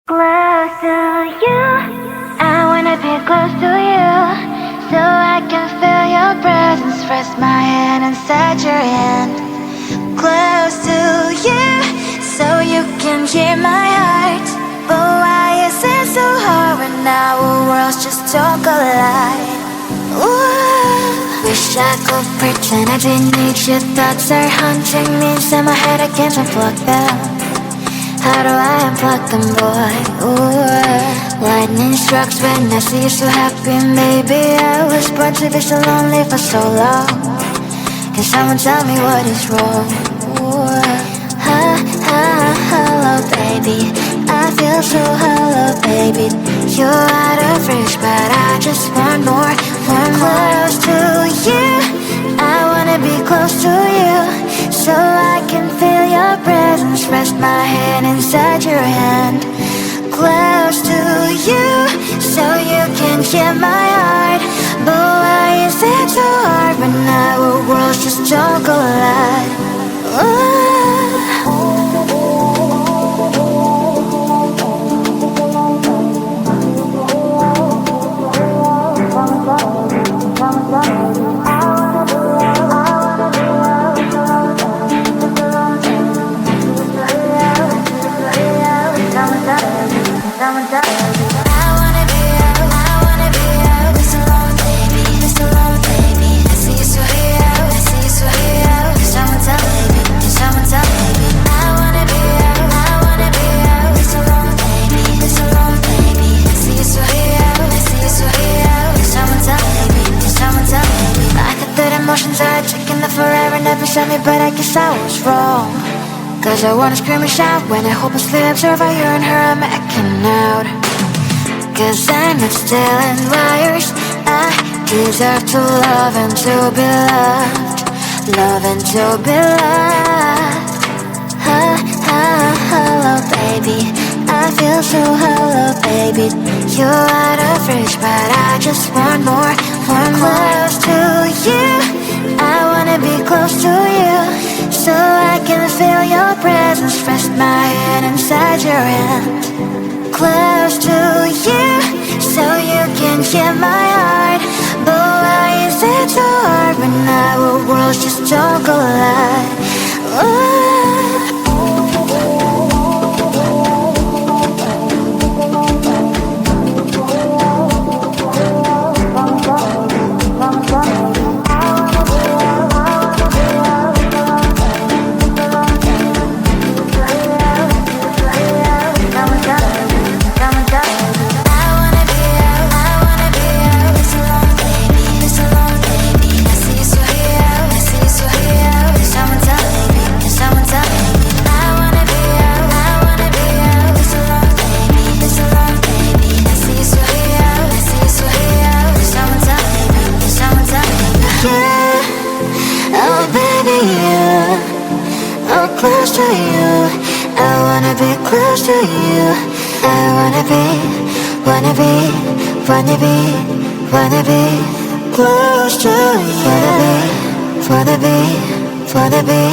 Close to you, I wanna be close to you, so I can feel your presence. Rest my hand inside your hand. Close to you, so you can hear my heart. But why is it so hard when our worlds just don't collide? Ooh, wish I could pretend I didn't need you. Thoughts are haunting me, inside my head I can't unplug them. How do I unplug them, boy? Ooh, lightning strikes when I see you so happy. Maybe I was born to be so lonely for so long. Can someone tell me what is wrong? Ooh, hello, baby. I feel so hollow, baby. You're out of reach, but I just want more, close to you. I wanna be close to you, so I can feel your presence. Rest my hand inside your hand. Close to you, so you can hear my heart. But why is it so hard when our worlds just don't collide? Ooh. Emotions are taking the forever, never saw me, but I guess I was wrong. Cause I wanna scream and shout when I hopelessly observe how you and her are acting out. Cause I'm not stealing wires, I deserve to love and to be loved. Love and to be loved. Hello, baby. I feel so hollow, baby. You're out of reach, but I just want more, close to you. I wanna be close to you, so I can feel your presence. Rest my hand inside your hand. Close to you, so you can hear my heart. But why is it so hard when our worlds just don't collide? Ooh. Close to you, I wanna be close to you. I wanna be close to you. Wanna be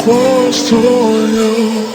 close to you.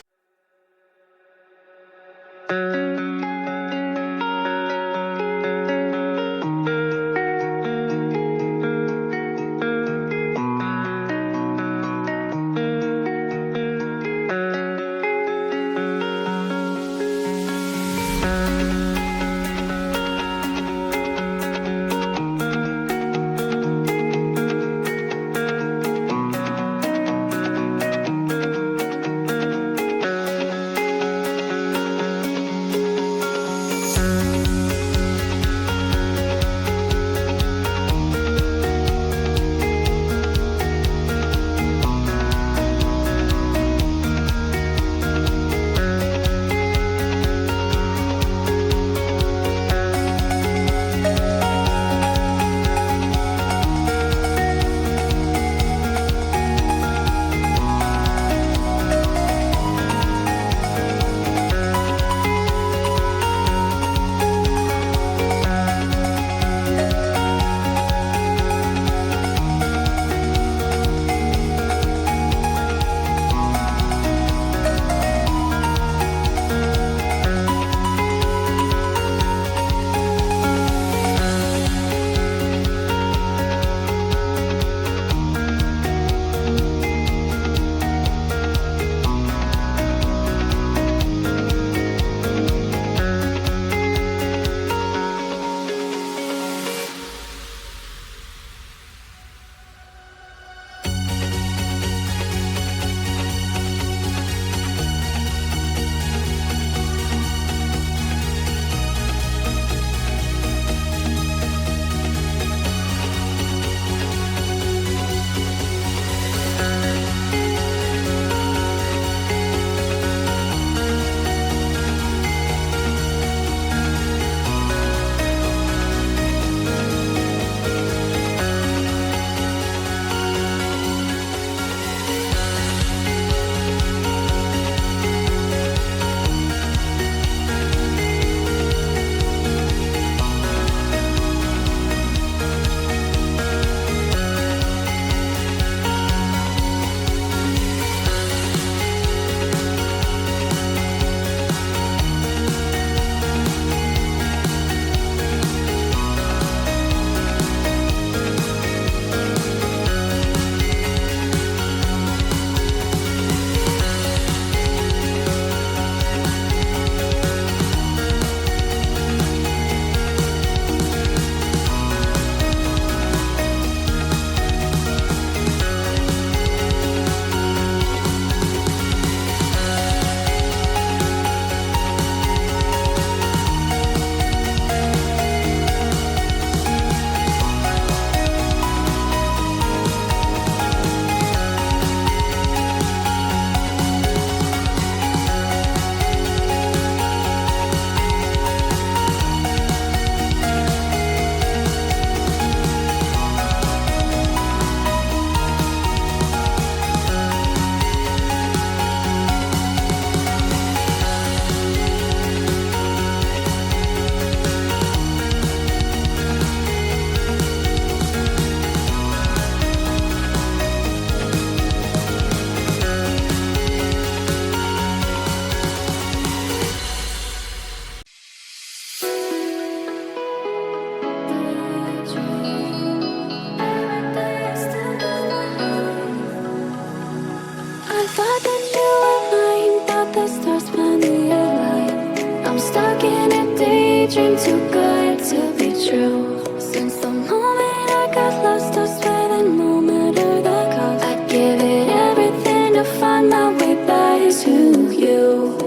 dream too good to be true. Since the moment I got lost, I swear that no matter the cost, I'd give it everything to find my way back to you.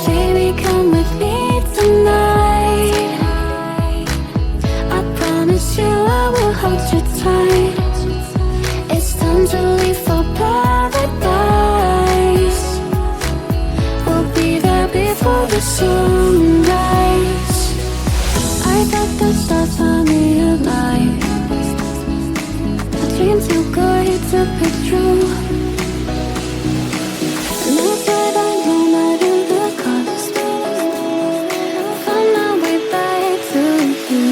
Baby, come with me tonight. I promise you I will hold you tight. It's time to leave for paradise. We'll be there before the sunrise. I thought the stars found me alive. A dream too good to be true. And I swear that no matter the cost, find my way back to you.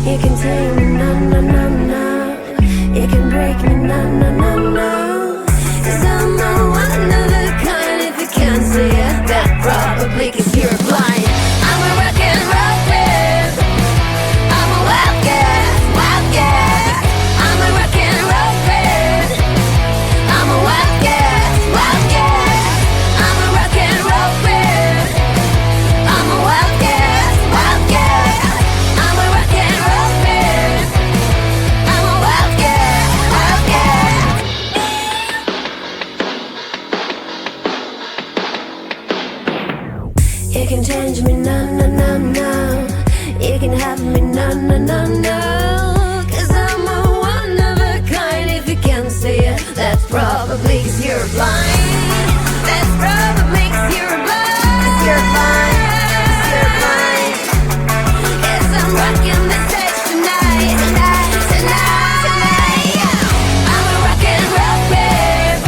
You can take me, no, no, no, no. You can break me, no, no, no, no. 'Cause I'm a one of a kind. If you can't see it, that probably 'cause you're blind. I'm a rock and roll fan. I'm a wildcat, wildcat. I'm a rock and roll fan. I'm a wildcat, wildcat. I'm a rock and roll fan. I'm a wildcat, wildcat. I'm a rock and roll fan. I'm a wildcat, wildcat. You can change me, no, no, no, no. You can have me, no, no, no, no. 'Cause I'm a one of a kind. If you can't see it, that's probably 'cause you're blind. That's probably 'cause you're blind. 'Cause you're blind. 'Cause you're blind. 'Cause I'm rocking the stage tonight, tonight, tonight, tonight. I'm a rock and roll babe.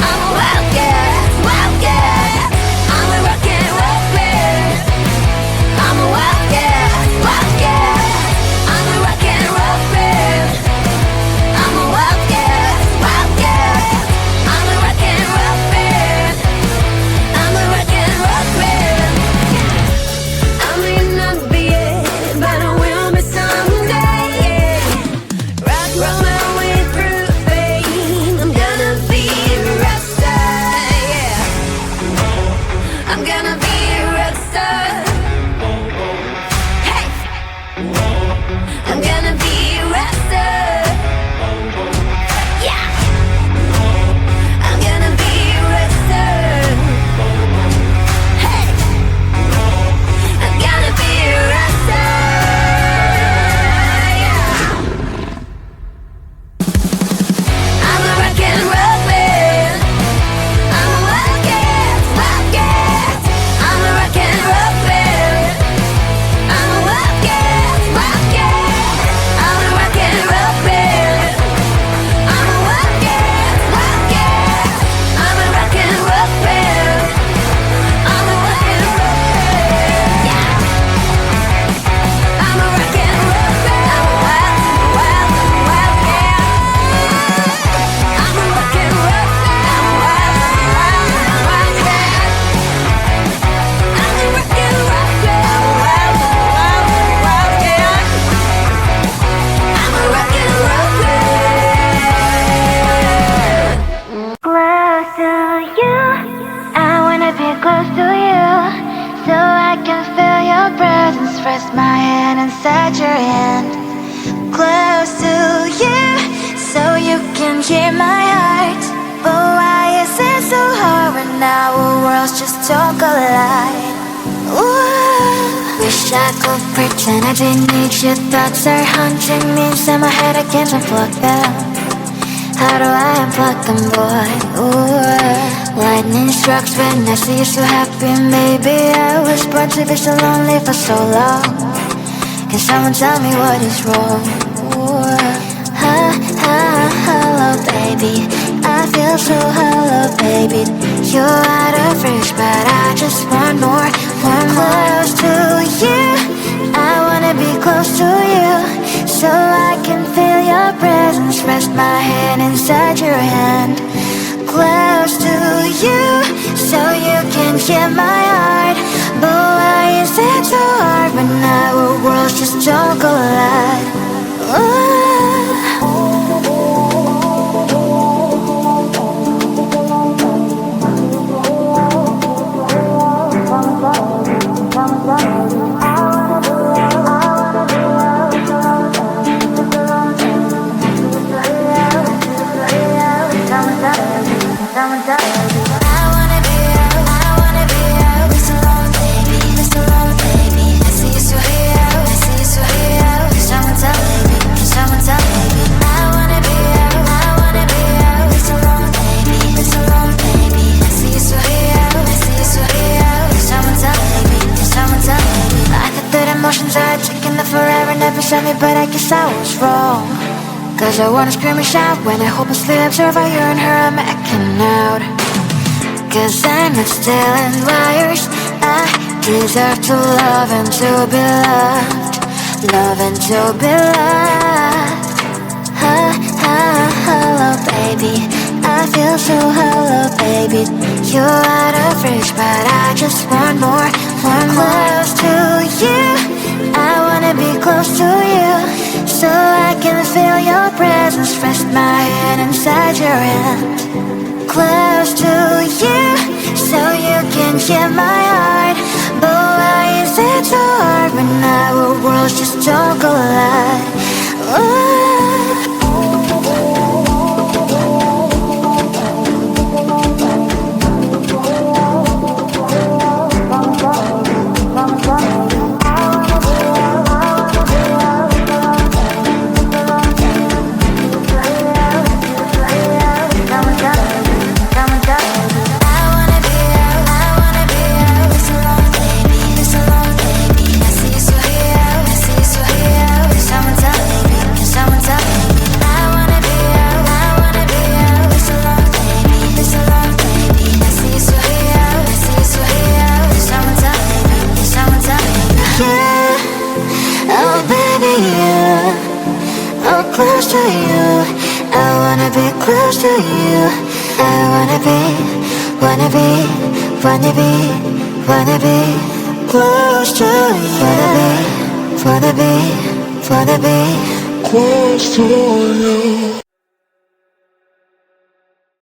I'm a wildcat, wildcat. I'm a rock and roll babe. I'm a wildcat, wildcat. I'm a rock and roll babe. I'm a wildcat, wildcat. I'm a rock and inside your hand, close to you, so you can hear my heart. But why is it so hard when our worlds just don't collide? Ooh, wish I could pretend I didn't need your thoughts are haunting me inside my head. I can't unplug them. How do I unplug them, boy? Ooh, lightning strikes when I see you so happy. Maybe I was born to be so lonely for so long. Can someone tell me what is wrong? Ooh, hello, baby. I feel so hollow, baby. You're out of reach, but I just want more. Close to you, I wanna be close to you, so I can feel your presence. Rest my hand inside your hand, close to you, so you can hear my heart. But why is it so hard when our worlds just don't collide? Ooh. Emotions are taking the forever, never saw me, but I guess I was wrong. Cause I wanna scream and shout when I hopelessly observe how you and her are making out. Cause I'm not stealing wires, I deserve to love and to be loved, love and to be loved. Hello, baby, I feel so hollow, baby. You're out of reach, but I just want more. Close to you, I wanna be close to you, so I can feel your presence. Rest my hand inside your hand, close to you, so you can hear my heart. But why is it so hard when our worlds just don't collide? Ooh. Close to you, I wanna be close to you. I wanna be close to you. Wanna be close to you.